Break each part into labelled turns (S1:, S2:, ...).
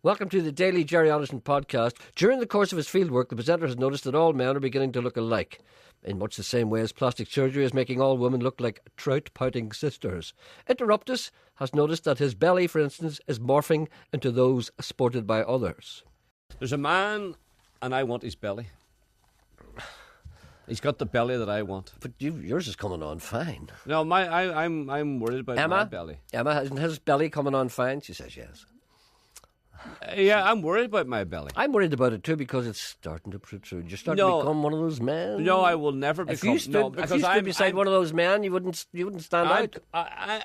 S1: Welcome to the Daily Jerry Otterson podcast. During the course of his fieldwork, the presenter has noticed that all men are beginning to look alike, in much the same way as plastic surgery is making all women look like trout-pouting sisters. Interruptus has noticed that his belly, for instance, is morphing into those sported by others.
S2: There's a man, and I want his belly. He's got the belly that I want.
S1: But yours is coming on fine.
S2: No, I'm worried about my belly.
S1: Emma, isn't his belly coming on fine? She says yes.
S2: Yeah, I'm worried about my belly.
S1: I'm worried about it too because it's starting to protrude. You're starting to become one of those men.
S2: No, I will never become.
S1: If you stood beside one of those men, you wouldn't stand out.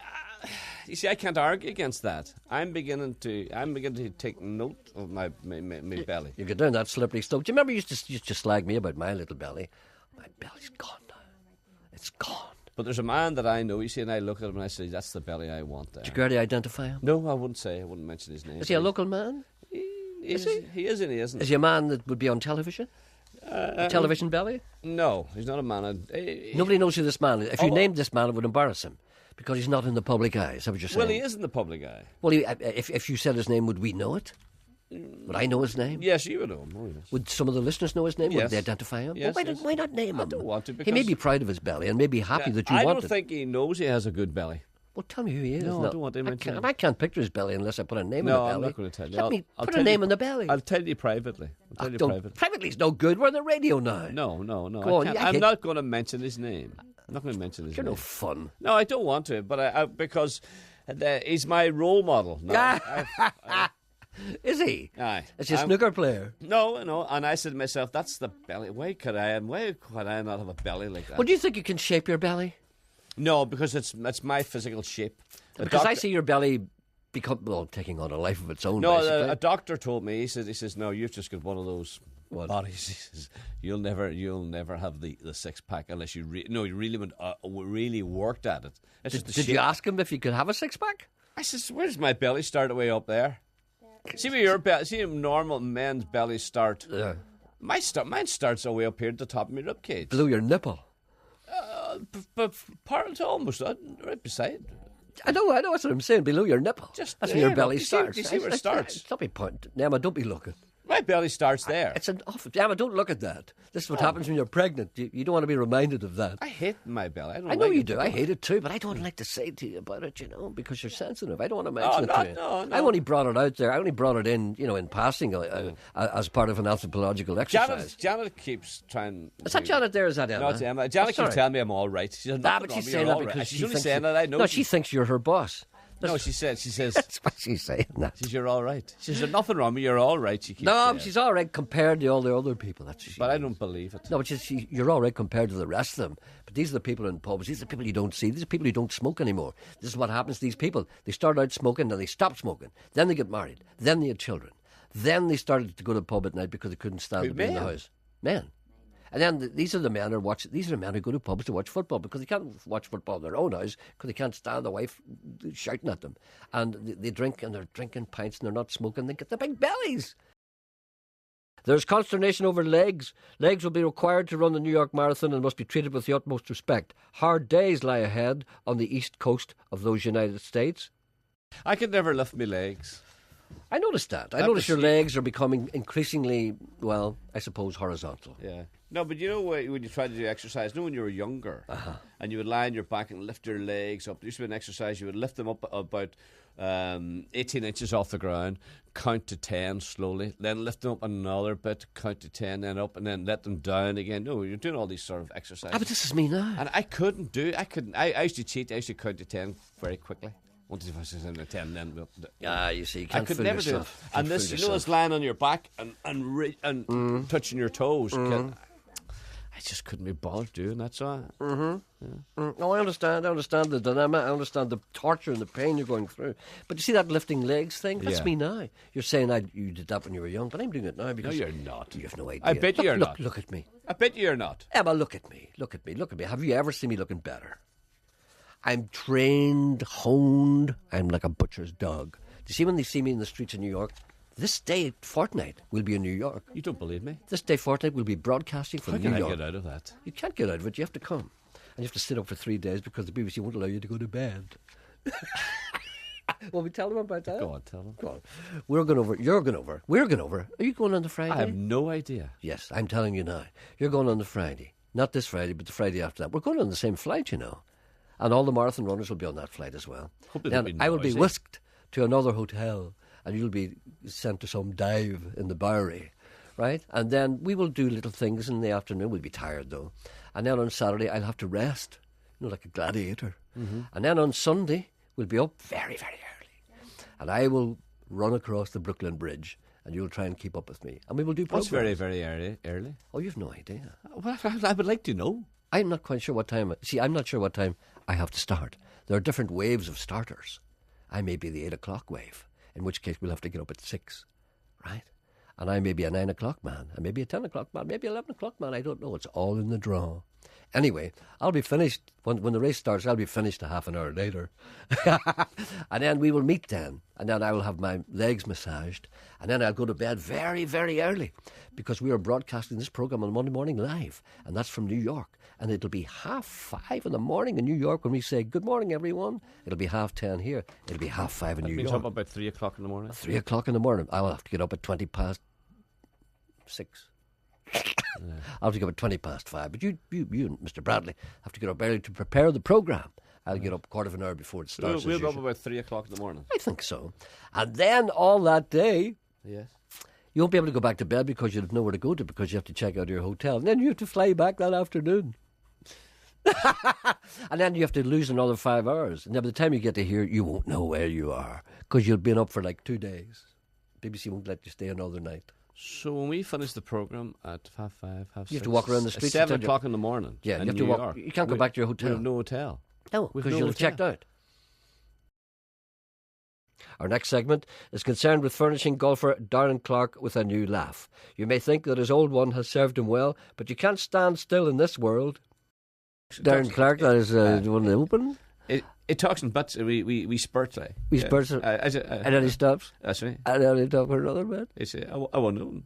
S2: You see, I can't argue against that. I'm beginning to take note of my belly.
S1: You get down that slippery slope. Do you remember you used to slag me about my little belly? My belly's gone now. It's gone.
S2: But there's a man that I know, you see, and I look at him and I say, that's the belly I want there.
S1: Did you care to identify him?
S2: No, I wouldn't say. I wouldn't mention his name.
S1: Is he a local man?
S2: Is he? He is and he isn't.
S1: Is he a man that would be on television? A television belly?
S2: No, he's not a man.
S1: Nobody knows who this man is. If you named this man, it would embarrass him because he's not in the public eye. Is that what you're saying?
S2: Well, he is in the public eye.
S1: Well, if you said his name, would we know it? Would I know his name?
S2: Yes, you would know him. Oh, yes.
S1: Would some of the listeners know his name?
S2: Yes.
S1: Would they identify him?
S2: Yes,
S1: well, why not name him?
S2: I don't want to.
S1: He may be proud of his belly and may be happy that you want it.
S2: I don't think he knows he has a good belly.
S1: Well, tell me who he is.
S2: No, I don't want to mention him.
S1: I can't picture his belly unless I put a name on the belly.
S2: No, I'm not going to tell you.
S1: Let me put a name on the belly.
S2: I'll tell you privately.
S1: Privately is no good. We're on the radio now.
S2: No.
S1: Go on,
S2: I'm not going to mention his name. I'm not going to mention his name.
S1: You're no fun.
S2: No, I don't want to, but because he's my role model. No,
S1: Is he?
S2: Aye.
S1: Is he a snooker player?
S2: No. And I said to myself, that's the belly. Why could I not have a belly like that?
S1: Well, do you think you can shape your belly?
S2: No, because it's my physical shape.
S1: Because I see your belly taking on a life of its own.
S2: No,
S1: basically.
S2: a doctor told me. He says, no, you've just got one of those bodies. He says, you'll never have the six pack unless you really worked at it.
S1: Did you ask him if he could have a six pack?
S2: I says, where does my belly start? Way up there. See where your belly. See, normal men's bellies start.
S1: Yeah.
S2: Mine starts all the way up here at the top of my rib cage.
S1: Below your nipple.
S2: But part almost right beside.
S1: I know. That's what I'm saying. Below your nipple.
S2: Just
S1: that's where your belly
S2: starts.
S1: starts.
S2: Do you see where it starts?
S1: Stop me pointing. Emma, don't be looking.
S2: My belly starts there.
S1: It's an awful... Emma, don't look at that. This is what happens when you're pregnant. You don't want to be reminded of that.
S2: I hate my belly.
S1: I know you do. I hate it too, but I don't like to say to you about it, because you're sensitive. I don't want to mention it to you.
S2: No.
S1: I only brought it out there. I only brought it in, in passing as part of an anthropological exercise.
S2: Janet keeps trying...
S1: Is that Janet there or is that Emma?
S2: No, it's Emma. Janet keeps telling me I'm all right. She says,
S1: but she's saying that because
S2: she's only saying that I know.
S1: No, she thinks you're her boss.
S2: No, she says.
S1: That's what she's saying. That.
S2: She says, you're all right. She says, there's nothing wrong with you, you're all right. She keeps
S1: saying. She's all right compared to all the other people. That's what she
S2: But
S1: means.
S2: I don't believe it.
S1: No, but you're all right compared to the rest of them. But these are the people in pubs. These are the people you don't see. These are people who don't smoke anymore. This is what happens to these people. They start out smoking, then they stop smoking. Then they get married. Then they had children. Then they started to go to the pub at night because they couldn't stand to be in the house. Men. And then these are the men who go to pubs to watch football because they can't watch football in their own house because they can't stand the wife shouting at them. And they drink and they're drinking pints and they're not smoking. They get the big bellies. There's consternation over legs. Legs will be required to run the New York Marathon and must be treated with the utmost respect. Hard days lie ahead on the east coast of those United States.
S2: I could never lift my legs.
S1: I noticed that. I noticed your legs are becoming increasingly, I suppose, horizontal.
S2: Yeah. No, but when you try to do exercise, when you were younger, and you would lie on your back and lift your legs up. There used to be an exercise, you would lift them up about 18 inches off the ground, count to 10 slowly, then lift them up another bit, count to 10, then up, and then let them down again. No, you're doing all these sort of exercises.
S1: But this is me now.
S2: And I couldn't do it. I used to cheat. I used to count to 10 very quickly. Once if I was in the 10, then
S1: you see, you can't
S2: I could
S1: fool
S2: never
S1: yourself.
S2: do it. And this, this lying on your back and touching your toes. I just couldn't be bothered doing that. So,
S1: No, I understand the dilemma. I understand the torture and the pain you're going through. But you see that lifting legs thing? That's me now. You're saying you did that when you were young, but I'm doing it now because
S2: no, you're not.
S1: You have no idea.
S2: I bet you're not.
S1: Look at me.
S2: I bet you're not.
S1: Emma, look at me. Have you ever seen me looking better? I'm trained, honed. I'm like a butcher's dog. Do you see when they see me in the streets of New York? This day fortnight we'll be in New York.
S2: You don't believe me?
S1: This day fortnight we'll be broadcasting from New York.
S2: How can I get out of that?
S1: You can't get out of it. You have to come. And you have to sit up for 3 days because the BBC won't allow you to go to bed. Will we tell them about that?
S2: Go on, tell them.
S1: Go on. We're going over. You're going over. We're going over. Are you going on the Friday?
S2: I have no idea.
S1: Yes, I'm telling you now. You're going on the Friday. Not this Friday, but the Friday after that. We're going on the same flight, you know. And all the marathon runners will be on that flight as well.
S2: Hope they
S1: Then
S2: don't be
S1: I will be
S2: noisy.
S1: whisked to another hotel, and you'll be sent to some dive in the Bowery, right? And then we will do little things in the afternoon. We'll be tired, though. And then on Saturday, I'll have to rest, you know, like a gladiator. Mm-hmm. And then on Sunday, we'll be up very, very early. And I will run across the Brooklyn Bridge, and you'll try and keep up with me. And we will do
S2: What's
S1: programs.
S2: very, very early?
S1: Oh, you've no idea.
S2: Well, I would like to know.
S1: I'm not quite sure what time. See, I'm not sure what time I have to start. There are different waves of starters. I may be the 8 o'clock wave, in which case we'll have to get up at 6, right? And I may be a 9 o'clock man, I may be a 10 o'clock man, maybe 11 o'clock man, I don't know. It's all in the draw. Anyway, I'll be finished, when the race starts, I'll be finished a half an hour later. And then we will meet then. And then I will have my legs massaged. And then I'll go to bed very, very early, because we are broadcasting this program on Monday morning live. And that's from New York. And it'll be 5:30 in the morning in New York when we say, good morning, everyone. It'll be 10:30 here. It'll be 5:30 in New
S2: Means
S1: York.
S2: up about 3 o'clock in the morning.
S1: 3 o'clock in the morning. I'll have to get up at 6:20. I'll have to get up at 5:20. But you and Mr. Bradley have to get up early to prepare the programme. I'll get up a quarter of an hour before it starts.
S2: We'll
S1: as
S2: be up
S1: usual.
S2: about 3 o'clock in the morning.
S1: I think so. And then all that day,
S2: Yes.
S1: you won't be able to go back to bed because you'll have nowhere to go to, because you have to check out your hotel. And then you have to fly back that afternoon. And then you have to lose another 5 hours. And then by the time you get to here, you won't know where you are, because you'll been up for like 2 days. BBC won't let you stay another night.
S2: So when we finish the programme at half 6...
S1: You have to walk around the streets.
S2: 7 o'clock in the morning.
S1: Yeah,
S2: in
S1: you have to
S2: New
S1: walk.
S2: York.
S1: You can't go back to your hotel.
S2: We have no hotel.
S1: No,
S2: We've
S1: because
S2: no
S1: you'll have
S2: hotel.
S1: checked out. Our next segment is concerned with furnishing golfer Darren Clarke with a new laugh. You may think that his old one has served him well, but you can't stand still in this world. Darren Clarke, that is one of the Open.
S2: It talks in bits. We spurt like.
S1: We spurt, and then he stops.
S2: That's right.
S1: And then he talks for another bit.
S2: It's I want to.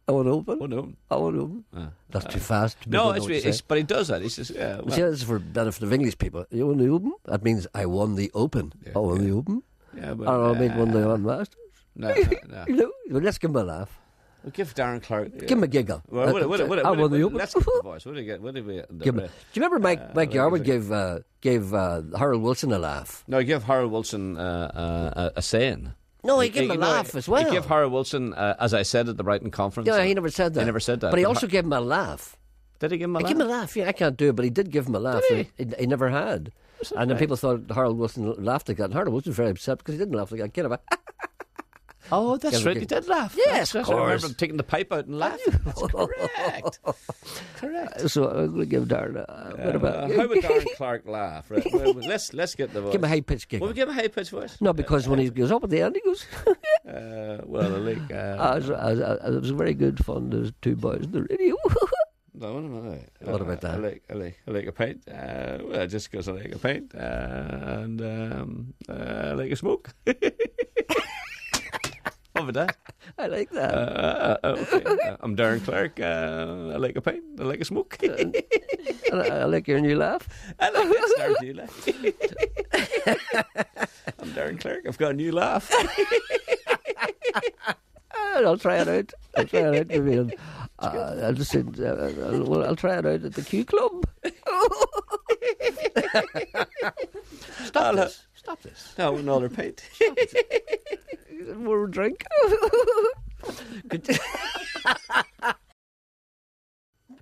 S1: I want to open.
S2: I want to.
S1: I want to open. That's too fast.
S2: No, but he does that. He says,
S1: See, this is for benefit of English people. You won the Open? That means I won the Open.
S2: Yeah,
S1: I won the Open.
S2: yeah, but,
S1: I mean, won the Masters.
S2: No.
S1: You know, well, let's give him a laugh.
S2: We'll give Darren Clarke.
S1: Give him a giggle.
S2: Well,
S1: I won the Open.
S2: Let's get the voice. What do we get?
S1: Give him. Do you remember Mike Yarwood gave Harold Wilson a laugh?
S2: No, he gave Harold Wilson a saying.
S1: No, he gave him a laugh as well.
S2: He gave Harold Wilson, as I said at the Brighton conference.
S1: Yeah, he never said that.
S2: He never said that.
S1: But he also gave him a laugh.
S2: Did he give him a laugh?
S1: Give him a laugh. Yeah, I can't do it, but he did give him a laugh.
S2: Did
S1: He never had. And then people thought Harold Wilson laughed like that. And Harold Wilson was very upset because he didn't laugh like that. Kind of
S2: Oh, that's right. He did laugh.
S1: Yes, of
S2: I remember
S1: course.
S2: him taking the pipe out and laughing. That's correct. Correct.
S1: So I'm going to give Darren a bit of a...
S2: How would Darren Clarke laugh? Right. Well, let's get the voice.
S1: Give him a high-pitched giggle.
S2: Will we give him a high-pitched voice?
S1: No, because when he goes up at the end, he goes...
S2: Well, I like...
S1: it was very good fun. There's two boys on the radio.
S2: No.
S1: What about that?
S2: I like a pint. Well, just because I like a pint. And I like a smoke. What about that?
S1: I like that.
S2: Okay. I'm Darren Clarke. I like a pint. I like a smoke.
S1: And I like your new laugh.
S2: I like it. Start you laugh. I'm Darren Clarke. I've got a new laugh.
S1: I'll try it out. I'll try it out. I'll just say, I'll try it out at the Q Club. Stop this.
S2: No, another pint.
S1: More drink.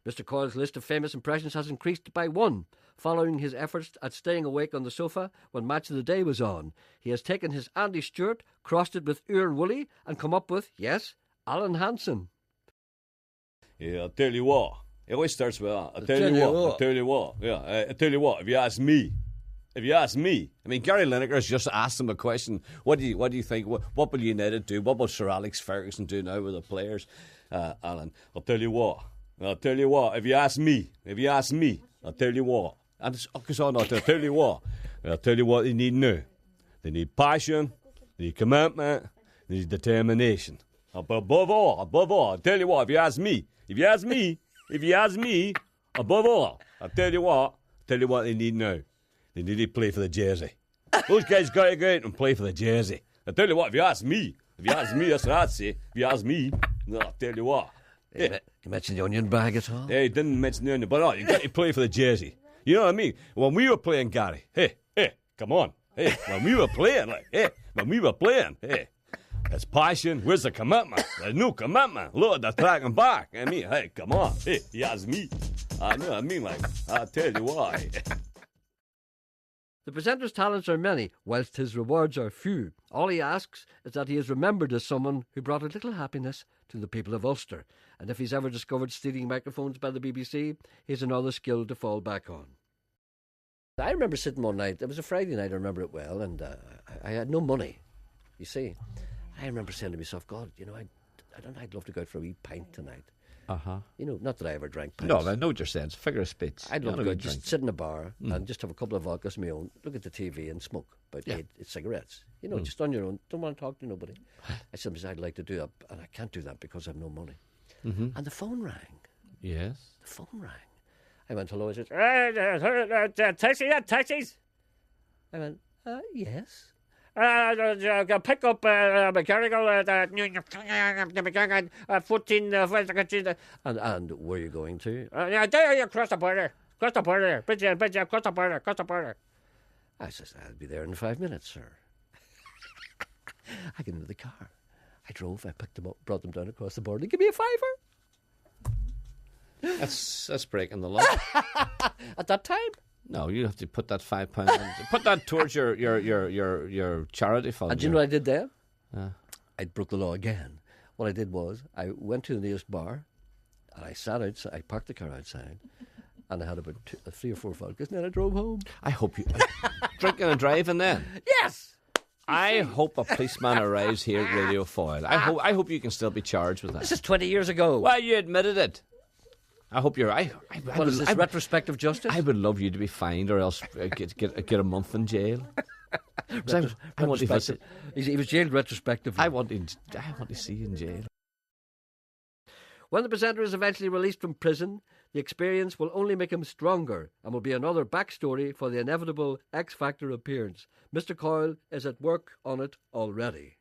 S1: Mr. Coyle's list of famous impressions has increased by 1, following his efforts at staying awake on the sofa when Match of the Day was on. He has taken his Andy Stewart, crossed it with Ur Woolley, and come up with, yes, Alan Hansen.
S2: Yeah, I'll tell you what. It always starts with, I'll tell you what. Yeah, I tell you what, if you ask me, I mean, Gary Lineker's just asked him a question. What do you think? What will United do? What will Sir Alex Ferguson do now with the players? Alan, I'll tell you what. If you ask me, I'll tell you what. And it's on. I'll tell you what. I'll tell you what they need now. They need passion. They need commitment. They need determination. Above all, I'll tell you what. If you ask me, above all, I'll tell you what they need now. They need to play for the jersey. Those guys got to go out and play for the Jersey. I tell you what, if you ask me, that's what I'd say. If you ask me, I'll tell you what.
S1: You mentioned the onion bag at all?
S2: He didn't mention the onion, but you got to play for the Jersey. You know what I mean? When we were playing, Gary, hey, come on. Hey, when we were playing, it's passion. Where's the commitment? There's no commitment. Look at the tracking back. I mean, hey, come on. Hey, he has me. I know what I mean, like, I'll tell you why.
S1: The presenter's talents are many, whilst his rewards are few. All he asks is that he is remembered as someone who brought a little happiness to the people of Ulster. And if he's ever discovered stealing microphones by the BBC, he's another skill to fall back on. I remember sitting one night, it was a Friday night, I remember it well, and I had no money, you see. I remember saying to myself, God, you know, I'd love to go out for a wee pint tonight.
S2: Uh-huh.
S1: You know, not that I ever drank pints.
S2: No, I know what you're saying. It's a figure of speech.
S1: I'd love to go just sit in a bar and just have a couple of vodkas of my own, look at the TV and smoke about 8 cigarettes. You know, just on your own. Don't want to talk to nobody. I said, I'd like to do that, and I can't do that because I have no money. Mm-hmm. And the phone rang.
S2: Yes.
S1: The phone rang. I went, hello, is it? Taxis? I went, yes. Pick up mechanical 14 and where are you going to? There, across the border. Bridge, across the border. I says, I'll be there in 5 minutes, sir. I get into the car. I drove, I picked them up, brought them down across the border. Give me a fiver.
S2: That's breaking the law.
S1: At that time?
S2: No, you have to put that £5 in. Put that towards your charity fund.
S1: And do you know what I did there? I broke the law again. What I did was I went to the nearest bar and I sat outside. I parked the car outside and I had about 3 or 4 vodkas and then I drove home.
S2: I hope you drinking and driving then.
S1: Yes.
S2: I hope a policeman arrives here at Radio Foyle. I hope you can still be charged with that.
S1: This is 20 years ago.
S2: Well, you admitted it. I hope you're.
S1: What is this, retrospective justice?
S2: I would love you to be fined, or else get a month in jail. I want to visit.
S1: He was jailed retrospectively.
S2: I want to see you in jail.
S1: When the presenter is eventually released from prison, the experience will only make him stronger and will be another backstory for the inevitable X Factor appearance. Mr. Coyle is at work on it already.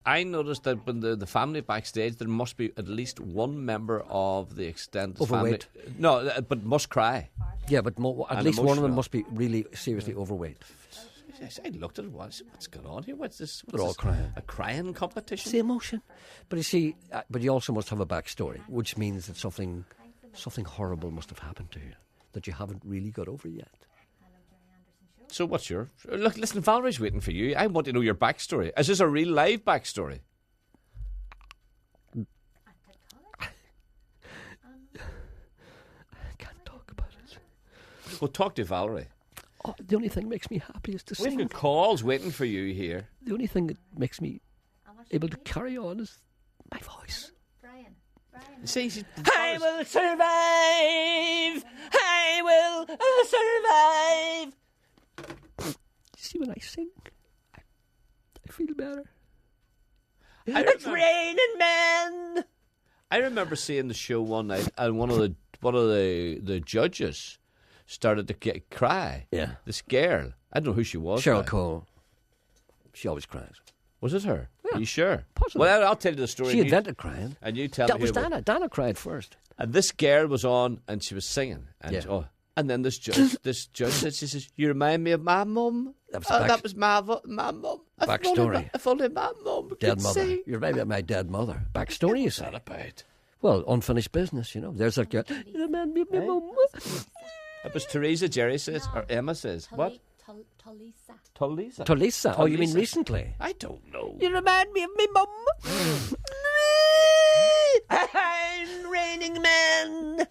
S2: I noticed that when the family backstage, there must be at least one member of the extended
S1: overweight.
S2: Family. No, but must cry.
S1: Yeah, but at least one of them must be really seriously overweight.
S2: I looked at it once. What's going on here? What's this?
S1: They're all crying.
S2: A crying competition?
S1: It's the emotion. But you see, but you also must have a backstory, which means that something horrible must have happened to you that you haven't really got over yet.
S2: So what's your... Look, listen, Valerie's waiting for you. I want to know your backstory. Is this a real live backstory?
S1: I can't talk about it.
S2: Well, talk to Valerie.
S1: Oh, the only thing that makes me happy is to sing.
S2: We've got calls waiting for you here.
S1: The only thing that makes me able to carry on is my voice.
S3: Brian.
S2: See,
S1: I will survive! I will survive! See, when I sing, I feel better. It's raining men.
S2: I remember seeing the show one night, and one of the judges started to cry.
S1: Yeah,
S2: this girl. I don't know who she was.
S1: Cheryl Cole. She always cries.
S2: Was it her?
S1: Yeah.
S2: Are you sure?
S1: Possibly.
S2: Well, I'll tell you the story.
S1: She invented crying.
S2: And you tell
S1: that
S2: me.
S1: Was Dana. Dana cried first.
S2: And this girl was on, and she was singing. And and then this judge said, she says, "You remind me of my mum." That was my mum.
S1: Backstory.
S2: If only my mum
S1: dead mother.
S2: Sing.
S1: You remind me of my dead mother. Backstory, you say.
S2: What's that about?
S1: Well, unfinished business, you know. There's that girl. You remind me of my mum.
S2: It was Teresa, Jerry says, or Emma says. What?
S3: Talisa.
S1: Talisa. Oh, you mean recently?
S2: I don't know.
S1: You remind me of me mum. I'm raining men.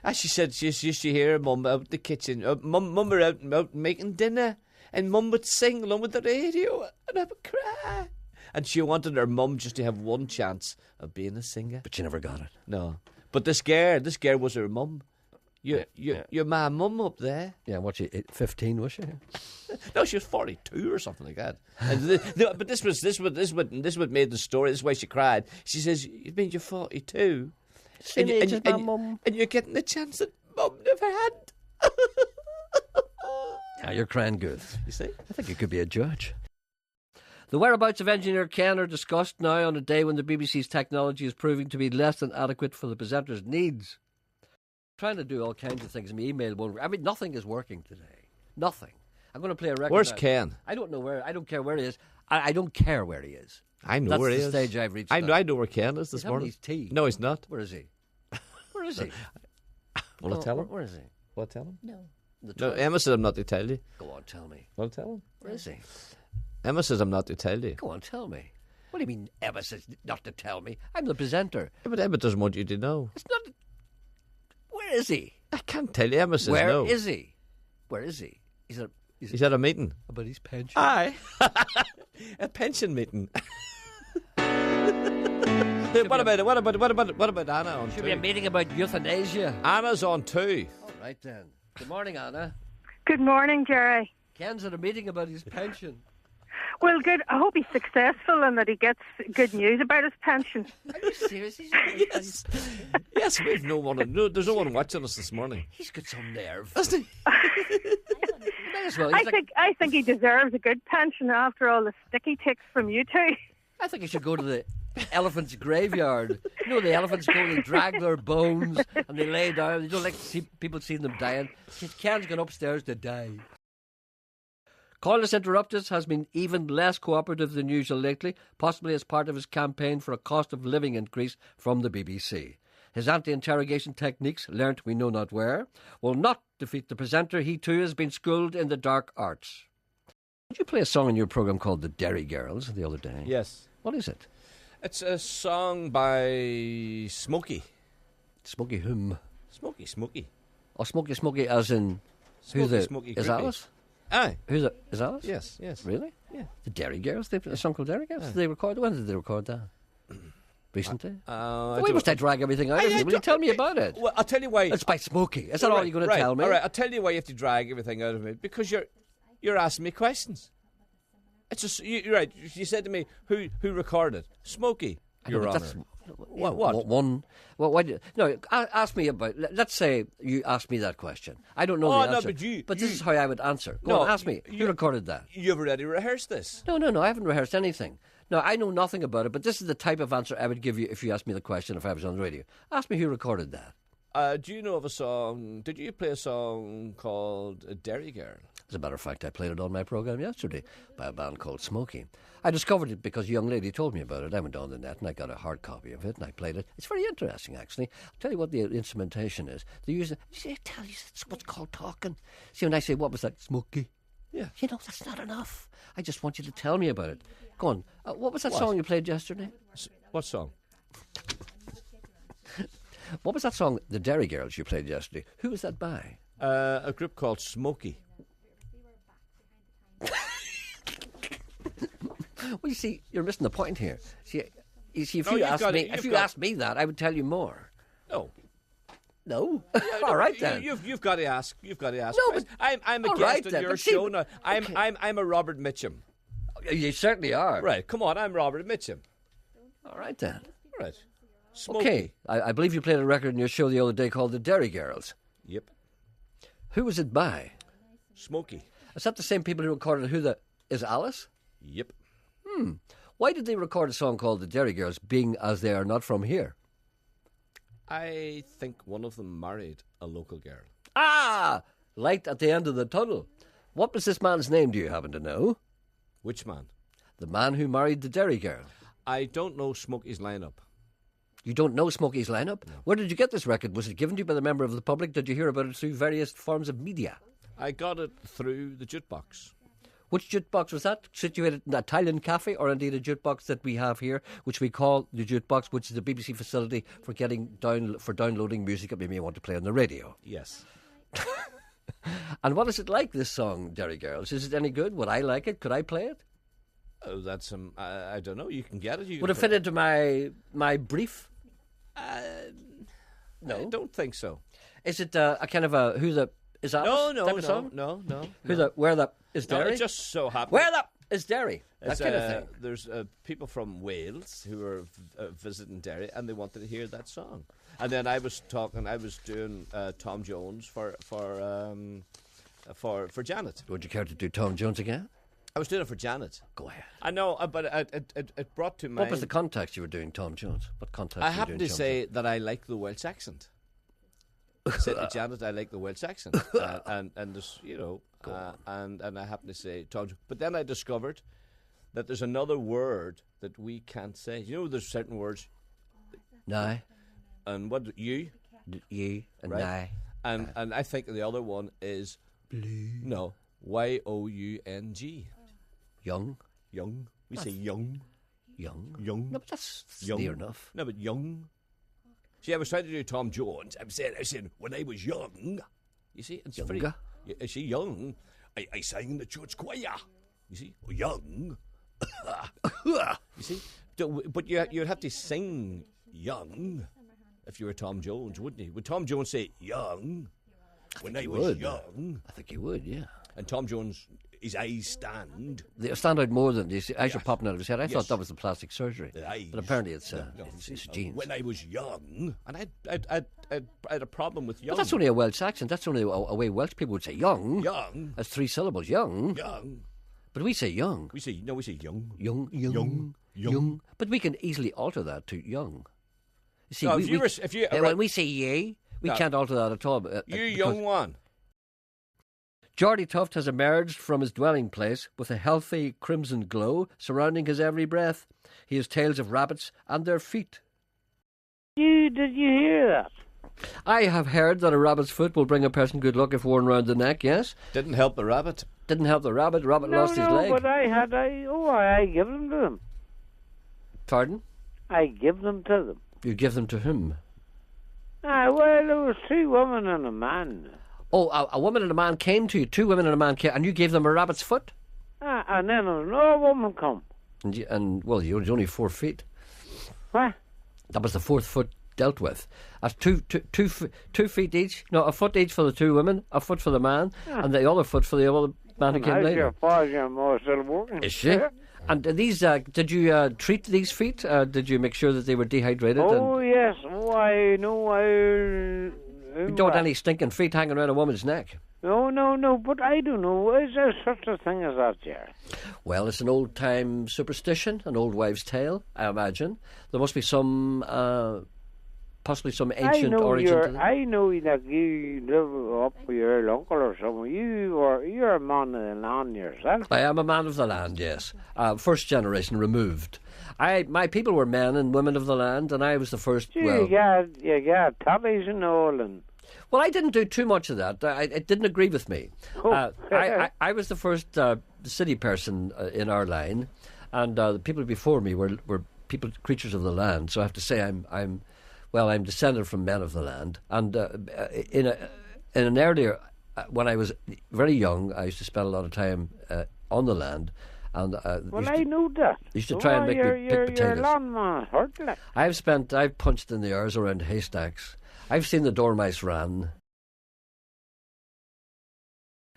S2: As she said, she used to hear her mum out the kitchen. Mum were out making dinner, and mum would sing along with the radio, and I would cry. And she wanted her mum just to have one chance of being a singer.
S1: But she never got it.
S2: No. But this girl was her mum. You're my mum up there.
S1: Yeah, what, she 15, was she?
S2: No, she was 42 or something like that. And but this what made the story. This is why she cried. She says, "You mean you're 42?
S1: Same age as my mum.
S2: And you're getting the chance that mum never had."
S1: You're crying good.
S2: You see?
S1: I think you could be a judge. The whereabouts of engineer Ken are discussed now on a day when the BBC's technology is proving to be less than adequate for the presenter's needs. Trying to do all kinds of things. My email won't. I mean, nothing is working today. Nothing. I'm going to play a record.
S2: Where's
S1: now.
S2: Ken?
S1: I don't know where. I don't care where he is. I don't care where he is.
S2: I know
S1: That's
S2: where he is.
S1: That's the stage I've reached.
S2: I know where Ken is this
S1: He's having
S2: morning.
S1: his tea.
S2: No, he's not.
S1: Where is he? Where is he?
S2: Will I tell him?
S1: Where is he?
S2: Will I tell him?
S3: No.
S2: No, Emma said I'm not to tell you.
S1: Go on, tell me.
S2: Will I tell him?
S1: Where is he?
S2: Emma says I'm not to tell you.
S1: Go on, tell me. What do you mean Emma says not to tell me? I'm the presenter.
S2: Yeah, but Emma doesn't want you to know.
S1: It's not... Where is he?
S2: I can't tell you. Emma says
S1: Where
S2: no.
S1: is he? Where is he?
S2: He's at a meeting.
S1: About his pension?
S2: Aye. A pension meeting. What about Anna on
S1: Should be a
S2: 2?
S1: meeting about euthanasia.
S2: Anna's on 2.
S1: All right then. Good morning, Anna.
S4: Good morning, Jerry.
S1: Ken's at a meeting about his pension.
S4: Well, good. I hope he's successful and that he gets good news about his pension.
S1: Are you serious?
S2: Yes. Yes, we've no one. No, there's no one watching us this morning.
S1: He's got some nerve.
S2: Hasn't he?
S1: Might as well. He's
S4: I think he deserves a good pension after all the stick he takes from you two.
S1: I think he should go to the elephant's graveyard. You know, the elephants go and drag their bones and they lay down. They don't like to see people seeing them dying. Ken's gone upstairs to die. Coilus Interruptus has been even less cooperative than usual lately, possibly as part of his campaign for a cost of living increase from the BBC. His anti-interrogation techniques, learnt we know not where, will not defeat the presenter. He too has been schooled in the dark arts. Did you play a song in your programme called The Derry Girls the other day?
S2: Yes.
S1: What is it?
S2: It's a song by Smokey.
S1: Smokey whom?
S2: Smokey.
S1: Oh, Smokey as in... who's the...
S2: Smokey
S1: is
S2: Creepy.
S1: Alice?
S2: Aye.
S1: Who's it? Is Alice?
S2: Yes.
S1: Really?
S2: Yeah.
S1: The Derry Girls? A song called Derry Girls? Did they record? When did they record that? Recently? Why must I drag everything out of you? Will you tell me about it?
S2: Well, I'll tell you why.
S1: It's by Smokey. Is that all you're going to tell me?
S2: All right, I'll tell you why you have to drag everything out of me. Because you're asking me questions. It's just, you're right. You said to me, who recorded? Smokey, Your Honour. What?
S1: Ask me about... Let's say you ask me that question. I don't know the answer. But this is how I would answer. Go on, ask me. Who recorded that?
S2: You've already rehearsed this.
S1: No, I haven't rehearsed anything. No, I know nothing about it, but this is the type of answer I would give you if you asked me the question if I was on the radio. Ask me who recorded that.
S2: Do you know of a song... Did you play a song called Derry Girl?
S1: As a matter of fact, I played it on my programme yesterday by a band called Smokey. I discovered it because a young lady told me about it. I went on the net and I got a hard copy of it and I played it. It's very interesting, actually. I'll tell you what the instrumentation is. They use it's what's called talking. See, when I say, what was that, Smokey?
S2: Yeah.
S1: You know, that's not enough. I just want you to tell me about it. Go on. What was that song you played yesterday?
S2: What song?
S1: What was that song, The Derry Girls, you played yesterday? Who was that by?
S2: A group called Smokey.
S1: Well, you see, you're missing the point here. See, if you asked me that, I would tell you more. No. All right then.
S2: You've got to ask. You've got to ask.
S1: No, but
S2: I'm a guest on your show now. I'm a Robert Mitchum.
S1: You certainly are.
S2: Right. Come on. I'm Robert Mitchum.
S1: All right then.
S2: All right. Smokey.
S1: Okay. I believe you played a record in your show the other day called The Derry Girls.
S2: Yep.
S1: Who was it by?
S2: Smokey.
S1: Is that the same people who recorded Is Alice?
S2: Yep.
S1: Why did they record a song called The Derry Girls, being as they are not from here?
S2: I think one of them married a local girl.
S1: Ah! Light at the end of the tunnel. What was this man's name, do you happen to know?
S2: Which man?
S1: The man who married the Derry Girl.
S2: I don't know Smokey's lineup.
S1: You don't know Smokey's lineup? No. Where did you get this record? Was it given to you by the member of the public? Did you hear about it through various forms of media?
S2: I got it through the jukebox.
S1: Which jukebox was that? Situated in an Italian cafe, or indeed a jukebox that we have here, which we call the jukebox, which is a BBC facility for downloading music that we may want to play on the radio.
S2: Yes.
S1: And what is it like, this song, Derry Girls? Is it any good? Would I like it? Could I play it?
S2: Oh, that's I don't know. You can get it.
S1: Would it fit into my brief?
S2: No, I don't think so.
S1: Is it a kind of a who the is that type of song?
S2: No.
S1: Who the where the is Derry?
S2: No, it just so happens.
S1: Where the is Derry? That kind of thing.
S2: There's people from Wales who are visiting Derry, and they wanted to hear that song. And then I was doing Tom Jones for for Janet.
S1: Would you care to do Tom Jones again?
S2: I was doing it for Janet.
S1: Go ahead.
S2: I know, but it brought to mind.
S1: What was the context you were doing Tom Jones? What context?
S2: I
S1: were you
S2: happened
S1: doing
S2: to
S1: Tom
S2: say
S1: Jones?
S2: that I like the Welsh accent. I said to Janet, I like the Welsh accent, and this, and I happened to say Tom Jones. But then I discovered that there's another word that we can't say. You know, there's certain words.
S1: No.
S2: And what you?
S1: You and
S2: Right.
S1: I.
S2: And I think the other one is no, Young.
S1: Young.
S2: Young. We say young.
S1: Young.
S2: Young.
S1: No, but that's
S2: Young.
S1: near enough.
S2: No, but young. See, I was trying to do Tom Jones. I said, when I was young. You see, it's very.
S1: Younger.
S2: You see, young. I sang in the church choir. You see, young. You see, but you'd have to sing young if you were Tom Jones, wouldn't he? Would Tom Jones say young when I was
S1: would.
S2: young?
S1: I think you would, yeah.
S2: And Tom Jones, his eyes stand.
S1: They stand out more than these. Eyes are popping out of his head. I
S2: Yes.
S1: thought that was the plastic surgery,
S2: The eyes.
S1: but apparently it's
S2: No,
S1: it's genes.
S2: When I was young, and I had a problem with young.
S1: But that's only a Welsh accent. That's only a way Welsh people would say young.
S2: young.
S1: That's 3 syllables. Young.
S2: Young.
S1: But we say young.
S2: We say young.
S1: Young.
S2: Young.
S1: But we can easily alter that to young. You see,
S2: No,
S1: we,
S2: if you
S1: we-
S2: were, if you,
S1: when we say ye, we
S2: No.
S1: can't alter that at all.
S2: you
S1: because
S2: young one.
S1: Geordie Tuft has emerged from his dwelling place with a healthy crimson glow surrounding his every breath. He has tales of rabbits and their feet.
S5: Did you hear that?
S1: I have heard that a rabbit's foot will bring a person good luck if worn round the neck, yes?
S2: Didn't help the rabbit.
S1: Didn't help the rabbit. Rabbit lost his leg.
S5: but I give them to them.
S1: Pardon?
S5: I give them to them.
S1: You give them to whom?
S5: Well, there was 2 women and a man.
S1: Oh, a woman and a man came to you. 2 women and a man came, and you gave them a rabbit's foot?
S5: And then another woman come.
S1: Well, you're only 4 feet.
S5: What?
S1: That was the 4th foot dealt with. That's two feet each. No, a foot each for the 2 women, a foot for the man, and the other foot for the other man who came
S5: How's
S1: later.
S5: your father more still working?
S1: Is she? And these, did you treat these feet? Did you make sure that they were dehydrated?
S5: Oh, yes. Oh, I know.
S1: You don't want any stinking feet hanging around a woman's neck.
S5: No, but I don't know. Is there such a thing as that, Jerry?
S1: Well, it's an old-time superstition, an old wives' tale, I imagine. There must be some, possibly some ancient origin to that.
S5: I know that you live up with your uncle or something. You're a man of the land yourself.
S1: I am a man of the land, yes. First generation removed. My people were men and women of the land, and I was the first.
S5: You got tallies and all, and
S1: Well, I didn't do too much of that. It didn't agree with me. I was the first city person in our line, and the people before me were creatures of the land. So I have to say I'm descended from men of the land. And in an earlier, when I was very young, I used to spend a lot of time on the land. And
S5: I know that.
S1: Used to try and make me pick potatoes.
S5: Your landman hurt like.
S1: I've punched in the ears around haystacks. I've seen the dormice run.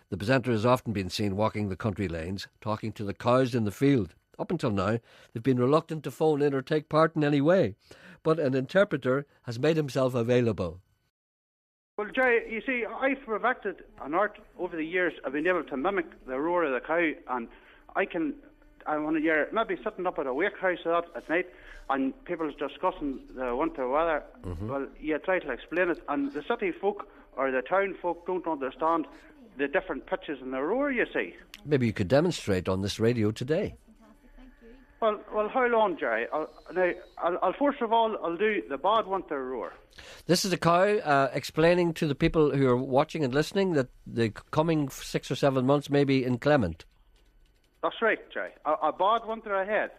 S1: The presenter has often been seen walking the country lanes, talking to the cows in the field. Up until now, they've been reluctant to phone in or take part in any way, but an interpreter has made himself available.
S6: Well, Jerry, you see, I've perfected an art over the years. I've been able to mimic the roar of the cow, and when you're maybe sitting up at a wake house at night and people's discussing the winter weather, well, you try to explain it, and the city folk or the town folk don't understand the different pitches in the roar, you see.
S1: Maybe you could demonstrate on this radio today.
S6: Well, how long, Jerry? I'll first of all, I'll do the bad winter roar.
S1: This is a cow explaining to the people who are watching and listening that the coming 6 or 7 months may be inclement.
S6: That's right, Jerry. A bad winter ahead.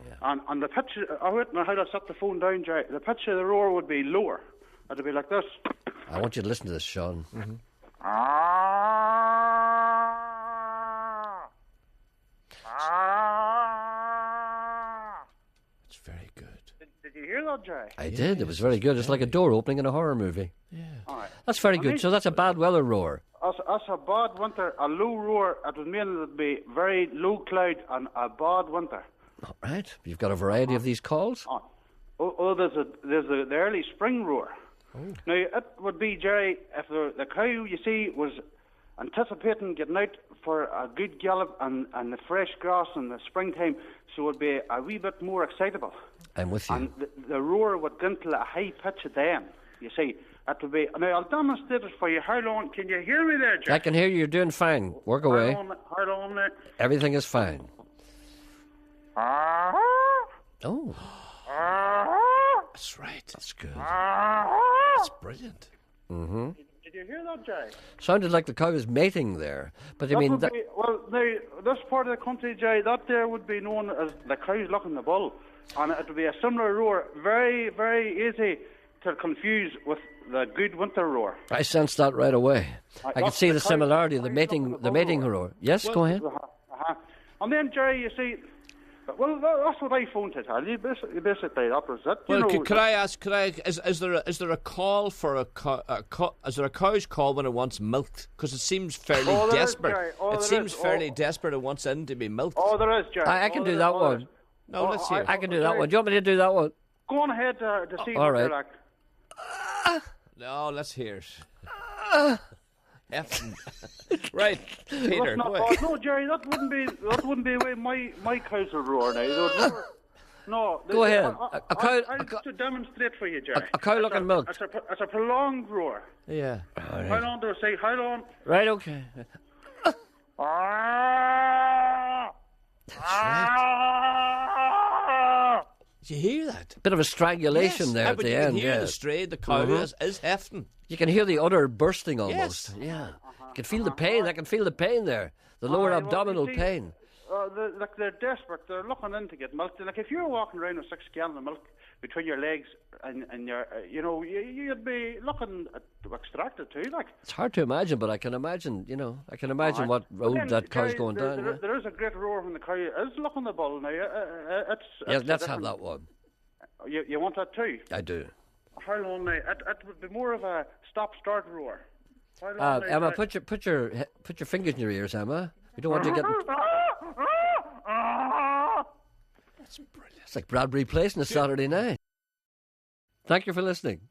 S6: Yeah. And the pitch, I don't know how to set the phone down, Jerry. The pitch of the roar would be lower. It'd be like this.
S1: I want you to listen to this, Sean. Mm-hmm.
S2: It's very good.
S6: Did you hear that, Jerry?
S1: I did. It was very good. It's like a door opening in a horror movie.
S2: Yeah.
S6: All right.
S1: That's very good. So that's a bad weather roar.
S6: As a bad winter, a low roar, it would mean it would be very low cloud and a bad winter.
S1: All right. You've got a variety of these calls.
S6: There's the early spring roar. Now, it would be, Jerry, if the cow, you see, was anticipating getting out for a good gallop and the fresh grass in the springtime, so it would be a wee bit more excitable.
S1: I'm with you.
S6: And the roar would go into a high pitch then, you see. That would be. Now, I'll demonstrate it for you. How long? Can you hear me there, Jack?
S1: I can hear you. You're doing fine. Work away.
S6: How long there?
S1: Everything is fine. Oh.
S2: That's right.
S1: That's good.
S2: That's brilliant.
S1: Mm-hmm.
S6: Did you hear that, Jay?
S1: Sounded like the cow was mating there. But I mean...
S6: Would be, well, now, this part of the country, Jay, that there would be known as the cow's looking the bull. And it would be a similar roar. Very, very easy to confuse with the good winter roar.
S1: I sensed that right away. I could see the similarity, the mating roar. Yes, go ahead.
S6: And then, Jerry, you see, well, that's what I phoned to tell you. Basically, that was it.
S2: Well, could I ask? Is there a call for is there a cow's call when it wants milked? Because it seems fairly desperate. It seems fairly desperate. It wants in to be milked.
S6: Oh, there is, Jerry.
S1: I can do that one.
S2: No, let's hear.
S1: I can do that one. Do you want me to do that one?
S6: Go on ahead to see
S1: all
S6: what
S1: right.
S6: you're like.
S2: No, let's hear it. Right, Peter.
S6: No, Jerry, that wouldn't be the way my cows would roar now. They would roar. No.
S1: Go ahead.
S6: I'll to demonstrate for you, Jerry.
S1: A cow looking milk.
S6: It's a prolonged roar.
S2: Yeah.
S1: Right.
S6: How long do I say? How long?
S1: Right, okay.
S2: That's right. Did you hear that?
S1: Bit of a strangulation there at the end.
S2: You can hear the strayed. The cow is hefting.
S1: You can hear the udder bursting almost.
S2: Yes.
S1: Yeah. You can feel the pain. I can feel the pain there. The lower abdominal pain.
S6: They're desperate. They're looking in to get milked. Like if you're walking around with 6 gallons of milk between your legs and your, you'd be looking to extract it too. Like
S1: it's hard to imagine, but I can imagine. I can imagine what road that cow's going down.
S6: There is a great roar when the cow is looking the bull. Now,
S1: Let's have that one.
S6: You want that too?
S1: I do.
S6: How long now? It would be more of a stop-start roar.
S1: Emma, put your fingers in your ears, Emma. You don't want to get.
S2: That's brilliant.
S1: It's like Bradbury Place on a Saturday night. Thank you for listening.